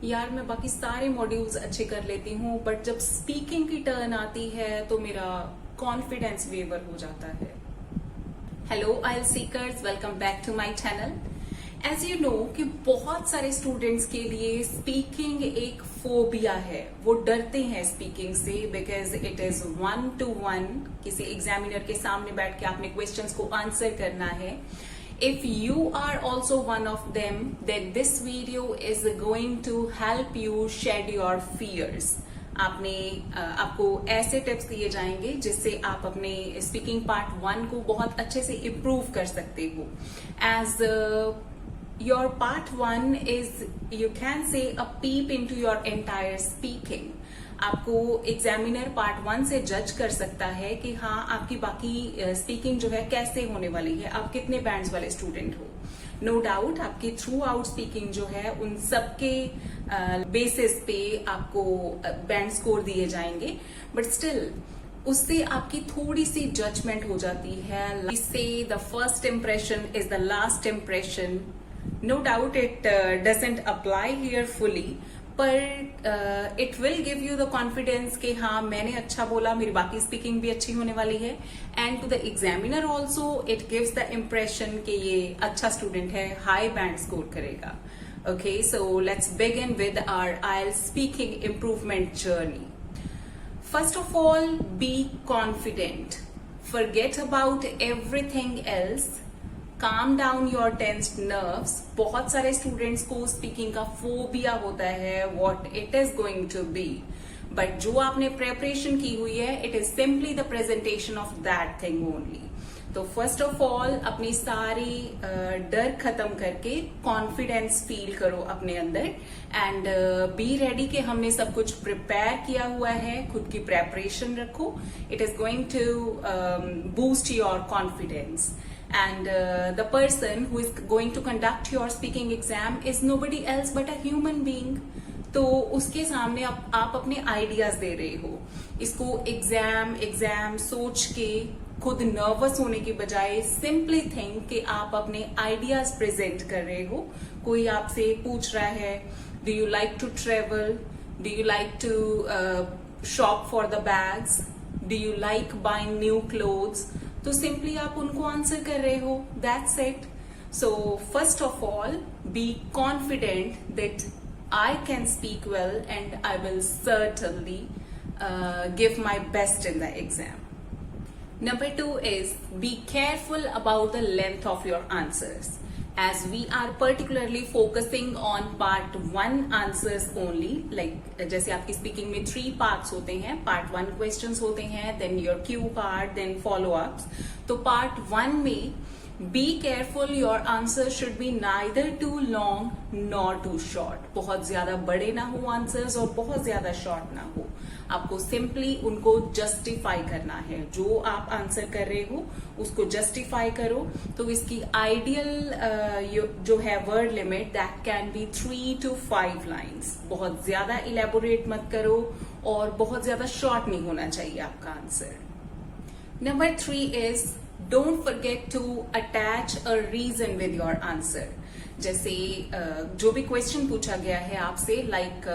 यार मैं बाकी सारे मॉड्यूल्स अच्छे कर लेती हूँ, बट जब स्पीकिंग की टर्न आती है तो मेरा कॉन्फिडेंस वेवर हो जाता है। हेलो आइल seekers, welcome back to my channel. As you know कि बहुत सारे स्टूडेंट्स के लिए स्पीकिंग एक फोबिया है, वो डरते हैं स्पीकिंग से बिकॉज इट इज 1-to-1। किसी एग्जामिनर के सामने बैठ के आपने क्वेश्चंस को आंसर करना है। If you are also one of them, then this video is going to help you shed your fears. आपको ऐसे टिप्स दिए जाएंगे जिससे आप अपने स्पीकिंग पार्ट 1 को बहुत अच्छे से इम्प्रूव कर सकते हो। As your part 1 is, you can say, a peep into your entire speaking. आपको एग्जामिनर पार्ट 1 से जज कर सकता है कि हाँ आपकी बाकी स्पीकिंग जो है कैसे होने वाली है, आप कितने बैंड्स वाले स्टूडेंट हो। नो डाउट आपकी थ्रू आउट स्पीकिंग जो है उन सबके बेसिस पे आपको बैंड स्कोर दिए जाएंगे, बट स्टिल उससे आपकी थोड़ी सी जजमेंट हो जाती है। इससे the first impression is the last impression. No doubt it doesn't apply here fully, पर it will give you the confidence कि हाँ मैंने अच्छा बोला, मेरी बाकी स्पीकिंग भी अच्छी होने वाली है। And to the examiner also it gives the impression कि ये अच्छा स्टूडेंट है, हाई बैंड स्कोर करेगा। Okay, so let's begin with our IELTS speaking improvement journey. First of all, be confident. Forget about everything else. Calm down your tensed nerves. बहुत सारे students को speaking का phobia होता है what it is going to be, but जो आपने preparation की हुई है it is simply the presentation of that thing only. तो फर्स्ट ऑफ ऑल अपनी सारी डर खत्म करके कॉन्फिडेंस फील करो अपने अंदर एंड बी रेडी कि हमने सब कुछ प्रिपेयर किया हुआ है। खुद की प्रेपरेशन रखो, it is going to boost your confidence. And the person who is going to conduct your speaking exam is nobody else but a human being. तो उसके सामने आप अपने आइडियाज दे रहे हो। इसको एग्जाम सोच के खुद नर्वस होने की बजाय सिंपली थिंक कि आप अपने आइडियाज प्रेजेंट कर रहे हो। कोई आपसे पूछ रहा है, do you like to travel, do you like to shop for the bags, do you like buying new clothes, तो सिंपली आप उनको आंसर कर रहे हो, that's it. So first of all be confident that I can speak well and I will certainly give my best in the exam. Number 2 is be careful about the length of your answers. As we are particularly focusing on part 1 answers only, like जैसे आपकी speaking में 3 parts होते हैं, part 1 questions होते हैं, then your Q part, then follow-ups. तो part 1 में be careful your answer should be neither too long nor too short. बहुत ज्यादा बड़े ना हो आंसर्स और बहुत ज्यादा शॉर्ट ना हो। आपको सिंपली उनको जस्टिफाई करना है। जो आप आंसर कर रहे हो उसको जस्टिफाई करो। तो इसकी आइडियल जो है word limit that can be 3 to 5 lines. बहुत ज्यादा इलेबोरेट मत करो और बहुत ज्यादा शॉर्ट नहीं होना चाहिए आपका answer. Number 3 is don't forget to attach a reason with your answer. जैसे जो भी क्वेश्चन पूछा गया है आपसे, like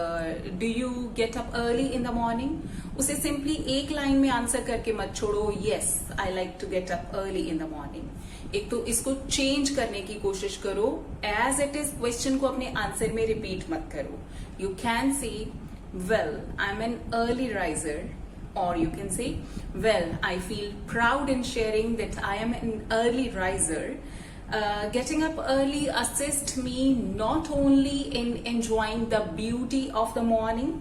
do you get up early in the morning, उसे सिंपली एक लाइन में आंसर करके मत छोड़ो, yes I like to get up early in the morning. एक तो इसको चेंज करने की कोशिश करो, एज इट इज क्वेश्चन को अपने आंसर में रिपीट मत करो। You can say well I am N early riser, or you can say, well, I feel proud in sharing that I am an early riser. Getting up early assists me not only in enjoying the beauty of the morning,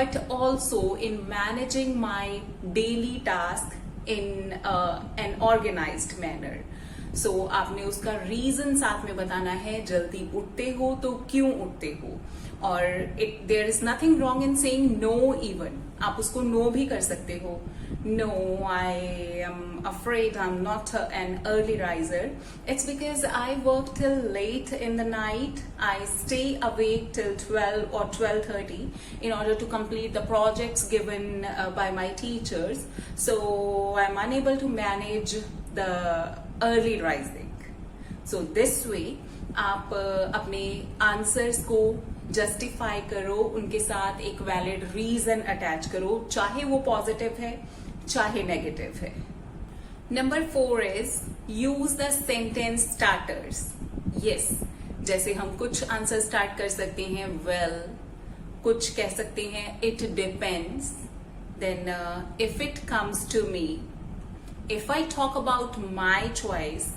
but also in managing my daily task in an organized manner. So आपने उसका reason साथ में बताना है। जल्दी उठते हो तो क्यों उठते हो, और there is nothing wrong in saying no even. आप उसको नो भी कर सकते हो। No, I am afraid I am not an early riser, it's because I work till late in the night, I stay awake till 12 or 12:30 in order to complete the projects given by my teachers, so I'm unable to manage the early rising. So this way आप अपने answers को justify करो, उनके साथ एक valid reason attach करो, चाहे वो पॉजिटिव है चाहे नेगेटिव है। Number 4 is use the sentence starters. Yes, जैसे हम कुछ आंसर स्टार्ट कर सकते हैं वेल, कुछ कह सकते हैं it depends, then if it comes to me, if I talk about my choice.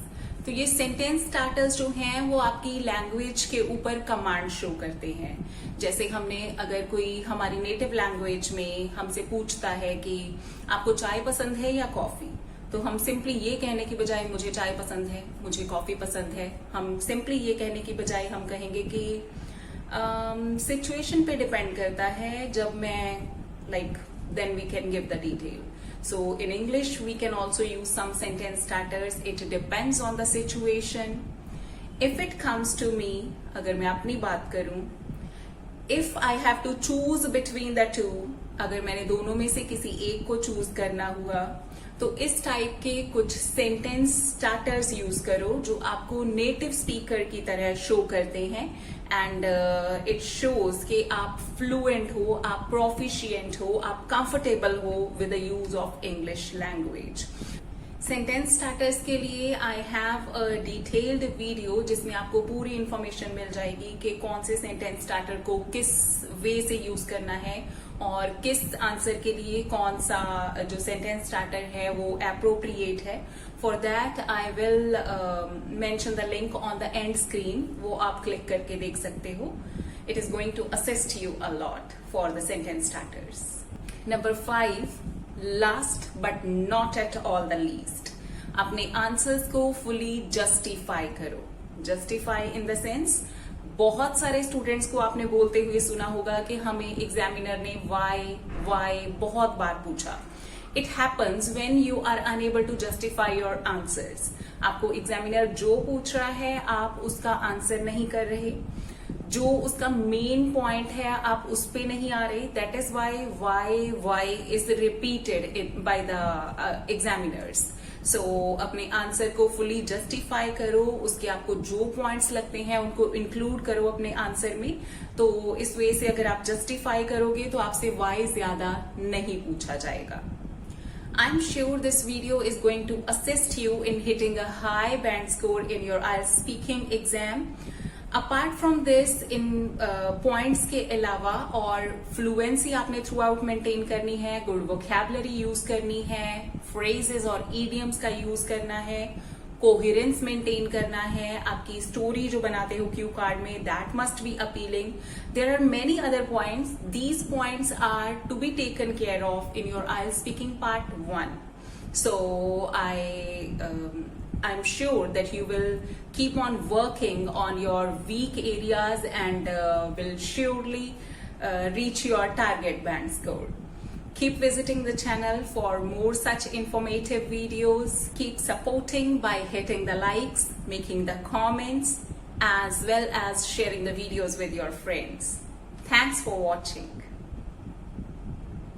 तो ये सेंटेंस स्टार्टर्स जो हैं वो आपकी लैंग्वेज के ऊपर कमांड शो करते हैं। जैसे हमने अगर कोई हमारी नेटिव लैंग्वेज में हमसे पूछता है कि आपको चाय पसंद है या कॉफी, तो हम सिंपली ये कहने की बजाय मुझे चाय पसंद है, मुझे कॉफी पसंद है, हम सिंपली ये कहने की बजाय हम कहेंगे कि सिचुएशन पे डिपेंड करता है, जब मैं like then we can give the detail. So in English, we can also use some sentence starters. It depends on the situation. If it comes to me, अगर मैं अपनी बात करूं, if I have to choose between the two, अगर मैंने दोनों में से किसी एक को चूज करना हुआ, तो इस टाइप के कुछ सेंटेंस स्टार्टर्स यूज करो जो आपको नेटिव स्पीकर की तरह शो करते हैं एंड इट शोज कि आप फ्लुएंट हो, आप प्रोफिशिएंट हो, आप कंफर्टेबल हो with the use of English language. Sentence starters के लिए I have a detailed video जिसमें आपको पूरी इंफॉर्मेशन मिल जाएगी कि कौन से सेंटेंस स्टार्टर को किस वे से यूज करना है और किस आंसर के लिए कौन सा जो सेंटेंस स्टार्टर है वो एप्रोप्रिएट है। For that I will mention the link on the end screen, वो आप क्लिक करके देख सकते हो। It is going to assist you a lot for the sentence starters. Number 5, last but not at all the least, अपने answers को fully justify करो। Justify in the sense, बहुत सारे स्टूडेंट्स को आपने बोलते हुए सुना होगा कि हमें एग्जामिनर ने वाई बहुत बार पूछा। It happens when you are unable to justify your answers. आपको एग्जामिनर जो पूछ रहा है आप उसका आंसर नहीं कर रहे, जो उसका मेन पॉइंट है आप उस पे नहीं आ रहे। That is why is repeated by the examiners. So अपने आंसर को फुली जस्टिफाई करो, उसके आपको जो पॉइंट्स लगते हैं उनको इंक्लूड करो अपने आंसर में। तो इस वे से अगर आप जस्टिफाई करोगे तो आपसे वाई ज्यादा नहीं पूछा जाएगा। I am sure this video is going to assist you in hitting a high band score in your IELTS speaking exam. Apart from this, in points के अलावा और फ्लुएंसी आपने थ्रू आउट मेंटेन करनी है, गुड वोकैबुलरी यूज करनी है, phrases और idioms का यूज करना है, कोहेरेंस मेंटेन करना है, आपकी स्टोरी जो बनाते हो क्यू कार्ड में that must be appealing. There are many other points, these points are to be taken care of in your IELTS speaking part 1. So I'm sure that you will keep on working on your weak areas and will surely reach your target band score. Keep visiting the channel for more such informative videos. Keep supporting by hitting the likes, making the comments, as well as sharing the videos with your friends. Thanks for watching.